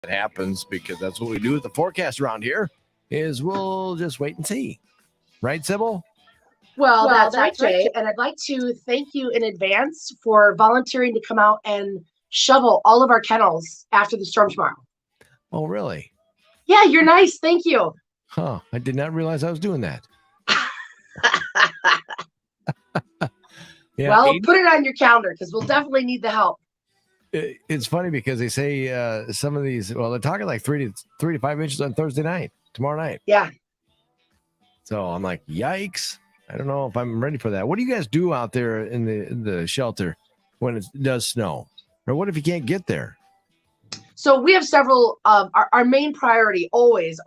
It happens because that's what we do with the forecast around here is we'll just wait and see. Right, Sybil? Well, that's right, Jay. And I'd like to thank you in advance for volunteering to come out and shovel all of our kennels after the storm tomorrow. Oh, really? Yeah, you're nice. Thank you. Huh. I did not realize I was doing that. Yeah, well, put it on your calendar because we'll definitely need the help. It's funny because they say some of these, well, they're talking like 3 to 5 inches on Thursday night, tomorrow night. Yeah. So I'm like, yikes. I don't know if I'm ready for that. What do you guys do out there in the shelter when it does snow? Or what if you can't get there? So we have several, our main priority always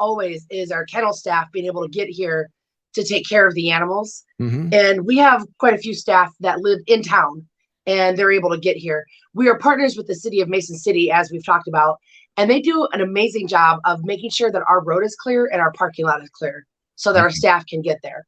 is our kennel staff being able to get here to take care of the animals. Mm-hmm. And we have quite a few staff that live in town and they're able to get here. We are partners with the city of Mason City, as we've talked about, and they do an amazing job of making sure that our road is clear and our parking lot is clear so that our staff can get there.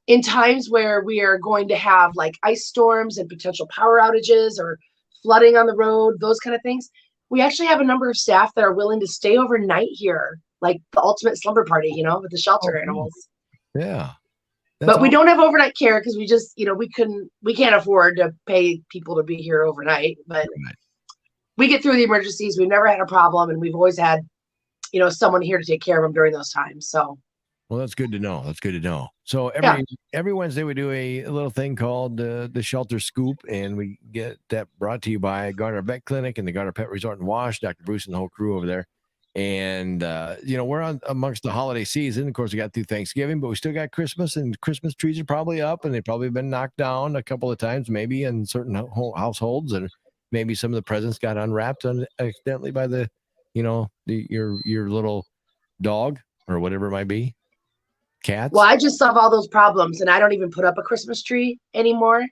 In times where we are going to have like ice storms and potential power outages or flooding on the road, those kind of things, we actually have a number of staff that are willing to stay overnight here, like the ultimate slumber party, with the shelter animals. Yeah. But we don't have overnight care because we just, we can't afford to pay people to be here overnight. But we get through the emergencies. We've never had a problem, and we've always had, someone here to take care of them during those times. So. Well, that's good to know. So every Wednesday we do a little thing called the Shelter Scoop, and we get that brought to you by Garner Vet Clinic and the Garner Pet Resort and Wash, Dr. Bruce and the whole crew over there. And, we're amongst the holiday season. Of course, we got through Thanksgiving, but we still got Christmas, and Christmas trees are probably up, and they've probably been knocked down a couple of times, maybe in certain households, and maybe some of the presents got unwrapped accidentally by the, your little dog or whatever it might be. Cats. Well, I just solve all those problems, and I don't even put up a Christmas tree anymore.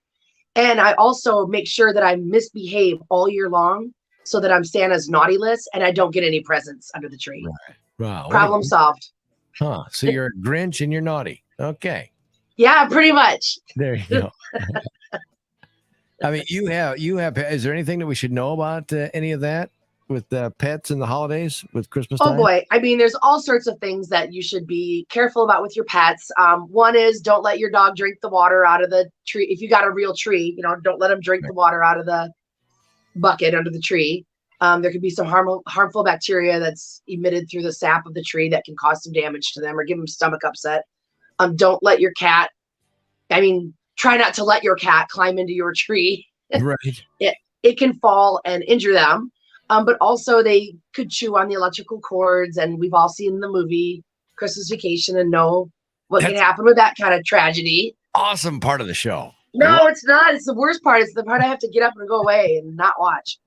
And I also make sure that I misbehave all year long so that I'm Santa's naughty list and I don't get any presents under the tree. Right. Wow. Problem solved. Huh. So you're a Grinch and you're naughty. Okay. Yeah, pretty much. There you go. I mean, you have, is there anything that we should know about any of that with pets and the holidays with Christmas time? Oh boy. I mean, there's all sorts of things that you should be careful about with your pets. One is don't let your dog drink the water out of the tree. If you got a real tree, don't let them drink the water out of the bucket under the tree. There could be some harmful bacteria that's emitted through the sap of the tree that can cause some damage to them or give them stomach upset. Don't let your cat, try not to let your cat climb into your tree. Right. It can fall and injure them. But also they could chew on the electrical cords, and we've all seen the movie Christmas Vacation and know what can happen with that kind of tragedy. Awesome part of the show. No, it's not. It's the worst part. It's the part I have to get up and go away and not watch.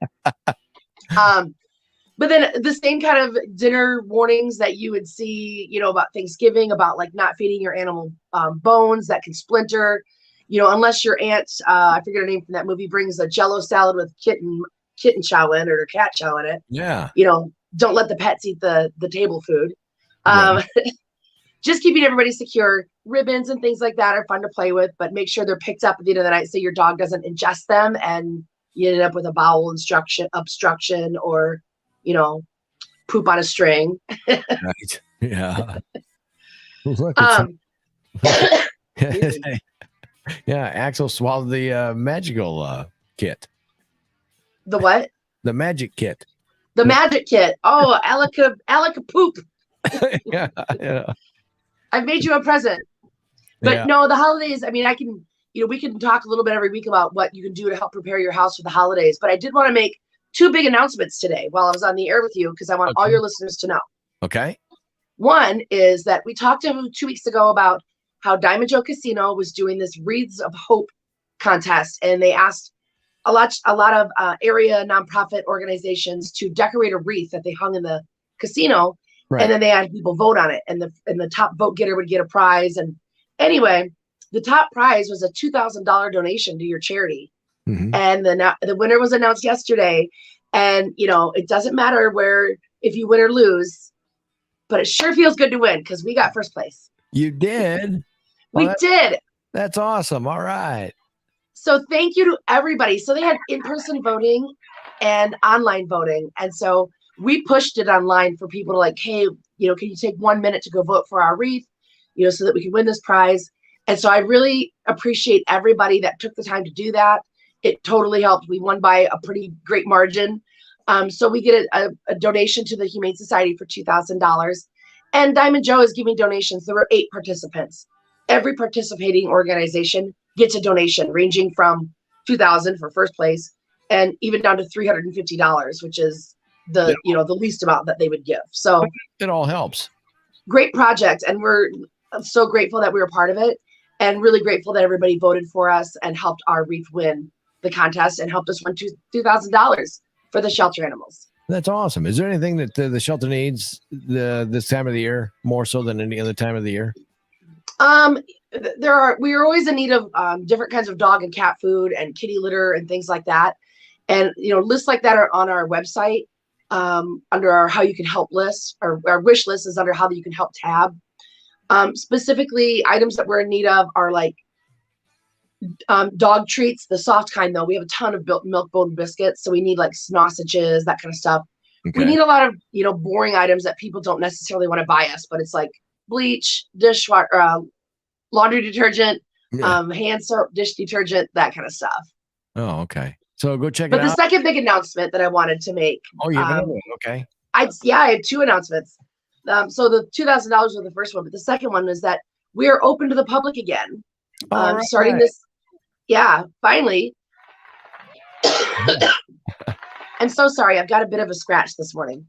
But then the same kind of dinner warnings that you would see, about Thanksgiving, about like not feeding your animal bones that can splinter, unless your aunt, I forget her name from that movie, brings a Jello salad with kitten chow in it or cat chow in it. Yeah. Don't let the pets eat the table food. Right. Just keeping everybody secure. Ribbons and things like that are fun to play with, but make sure they're picked up at the end of the night so your dog doesn't ingest them and you end up with a bowel obstruction or, poop on a string. Right. Yeah. Yeah. Axel swallowed the magical kit. The what? The magic kit. The magic kit. Oh, Alaka poop. Yeah. I've made you a present. But no, the holidays, I can, we can talk a little bit every week about what you can do to help prepare your house for the holidays. But I did want to make two big announcements today while I was on the air with you because I want all your listeners to know. Okay. One is that we talked 2 weeks ago about how Diamond Joe Casino was doing this Wreaths of Hope contest. And they asked a lot of area nonprofit organizations to decorate a wreath that they hung in the casino. Right. And then they had people vote on it. And the top vote getter would get a prize. And anyway, the top prize was a $2,000 donation to your charity. Mm-hmm. And the winner was announced yesterday. And, it doesn't matter if you win or lose, but it sure feels good to win because we got first place. You did? We did. That's awesome. All right. So thank you to everybody. So they had in-person voting and online voting. And so we pushed it online for people to like, hey, can you take 1 minute to go vote for our wreath, so that we can win this prize. And so I really appreciate everybody that took the time to do that. It totally helped. We won by a pretty great margin. So we get a donation to the Humane Society for $2,000. And Diamond Joe is giving donations. There were 8 participants. Every participating organization gets a donation ranging from $2,000 for first place and even down to $350, which is the least amount that they would give. So it all helps. Great project. And we're so grateful that we were part of it, and really grateful that everybody voted for us and helped our wreath win the contest and helped us win $2,000 for the shelter animals. That's awesome. Is there anything that the shelter needs this time of the year more so than any other time of the year? We are always in need of different kinds of dog and cat food and kitty litter and things like that. And, lists like that are on our website under our How You Can Help list, or our wish list is under How You Can Help tab. Specifically, items that we're in need of are like dog treats, the soft kind though. We have a ton of milk bone biscuits, so we need like sausages, that kind of stuff. Okay. We need a lot of boring items that people don't necessarily want to buy us, but it's like bleach, dishwasher, laundry detergent, hand soap, dish detergent, that kind of stuff. Oh, okay. So go check it out. But the second big announcement that I wanted to make. Oh, you have another one. Okay. I have 2 announcements. So the $2,000 was the first one, but the second one is that we are open to the public again. Starting this. Yeah, finally. I'm so sorry. I've got a bit of a scratch this morning.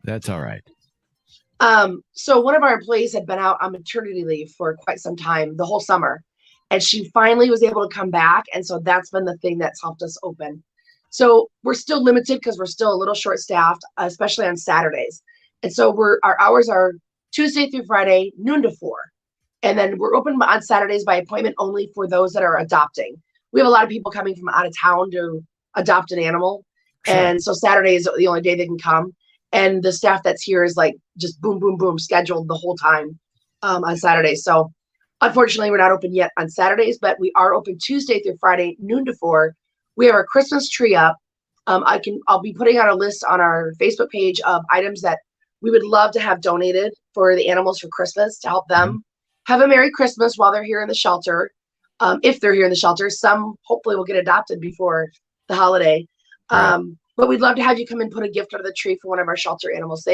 That's all right. So one of our employees had been out on maternity leave for quite some time, the whole summer, and she finally was able to come back. And so that's been the thing that's helped us open. So we're still limited because we're still a little short staffed, especially on Saturdays. And so our hours are Tuesday through Friday, noon to 4. And then we're open on Saturdays by appointment only for those that are adopting. We have a lot of people coming from out of town to adopt an animal. Sure. And so Saturday is the only day they can come. And the staff that's here is like just boom, boom, boom, scheduled the whole time on Saturdays. So unfortunately, we're not open yet on Saturdays, but we are open Tuesday through Friday, noon to 4. We have our Christmas tree up. I'll be putting out a list on our Facebook page of items that we would love to have donated for the animals for Christmas to help them have a Merry Christmas while they're here in the shelter. If they're here in the shelter, some hopefully will get adopted before the holiday. Right. But we'd love to have you come and put a gift under the tree for one of our shelter animals.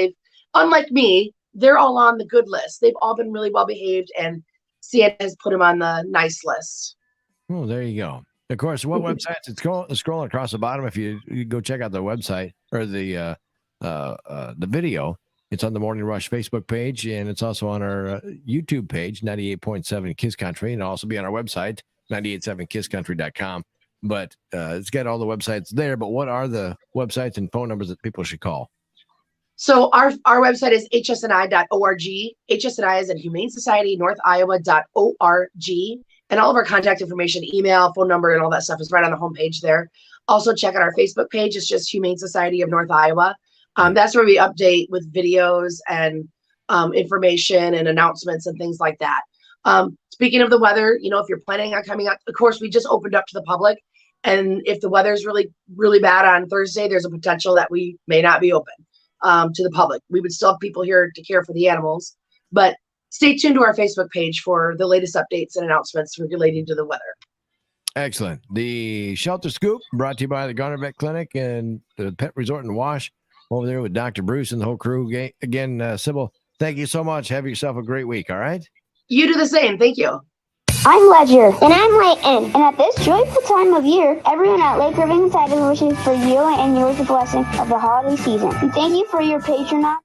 Unlike me, they're all on the good list. They've all been really well behaved, and Santa has put them on the nice list. Oh, there you go. Of course, what websites? It's scrolling across the bottom. If you go check out the website or the video, it's on the Morning Rush Facebook page, and it's also on our YouTube page, 98.7 Kiss Country, and it'll also be on our website, 987kisscountry.com. But it's got all the websites there. But what are the websites and phone numbers that people should call? So our website is hsni.org. HSNI is in Humane Society, NorthIowa.org. And all of our contact information, email, phone number, and all that stuff is right on the homepage there. Also check out our Facebook page. It's just Humane Society of North Iowa. That's where we update with videos and information and announcements and things like that. Speaking of the weather, if you're planning on coming out, of course, we just opened up to the public. And if the weather's really, really bad on Thursday, there's a potential that we may not be open to the public. We would still have people here to care for the animals. But stay tuned to our Facebook page for the latest updates and announcements relating to the weather. Excellent. The Shelter Scoop brought to you by the Garner Vet Clinic and the Pet Resort and Wash over there with Dr. Bruce and the whole crew. Again, Sybil, thank you so much. Have yourself a great week. All right. You do the same. Thank you. I'm Ledger. And I'm Layton. And at this joyful time of year, everyone at Lake Irving Insider wishes for you and yours a blessing of the holiday season. And thank you for your patronage.